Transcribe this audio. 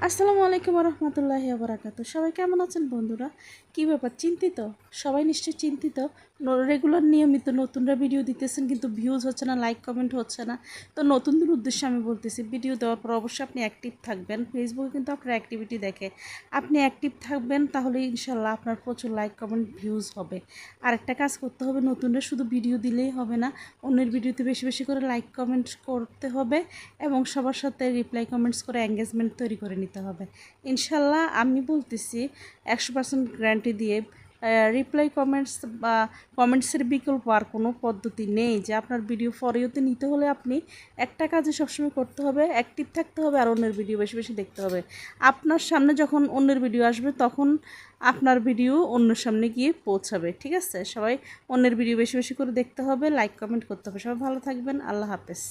আসসালামু আলাইকুম রহমতুল্লাহি বারাকাতু। সবাই কেমন আছেন বন্ধুরা? কি ব্যাপার, চিন্তিত? সবাই নিশ্চয়ই চিন্তিত। রেগুলার নিয়মিত নতুনরা ভিডিও দিতেছেন কিন্তু ভিউজ হচ্ছে না, লাইক কমেন্ট হচ্ছে না। তো নতুনদের উদ্দেশ্যে আমি বলতেছি, ভিডিও দেওয়ার পর অবশ্যই আপনি অ্যাক্টিভ থাকবেন। ফেসবুকে কিন্তু আপনার অ্যাক্টিভিটি দেখে, আপনি অ্যাক্টিভ থাকবেন, তাহলে ইনশাল্লাহ আপনার প্রচুর লাইক কমেন্ট ভিউজ হবে। আরেকটা কাজ করতে হবে, নতুনরা শুধু ভিডিও দিলেই হবে না, অন্যের ভিডিওতে বেশি বেশি করে লাইক কমেন্ট করতে হবে এবং সবার সাথে রিপ্লাই কমেন্টস করে এঙ্গেজমেন্ট তৈরি করে নিতে হবে। ইনশাল্লাহ আমি বলতেছি 100% গ্যারান্টি দিয়ে, রিপ্লাই কমেন্টস বা কমেন্টসের বিকল্প আর কোনো পদ্ধতি নেই। যে আপনার ভিডিও ফরিওতে নিতে হলে আপনি একটা কাজে সবসময় করতে হবে, অ্যাক্টিভ থাকতে হবে আর অন্যের ভিডিও বেশি বেশি দেখতে হবে। আপনার সামনে যখন অন্যের ভিডিও আসবে তখন আপনার ভিডিও অন্যের সামনে গিয়ে পৌঁছাবে। ঠিক আছে, সবাই অন্যের ভিডিও বেশি বেশি করে দেখতে হবে, লাইক কমেন্ট করতে হবে। সবাই ভালো থাকবেন, আল্লাহ হাফেজ।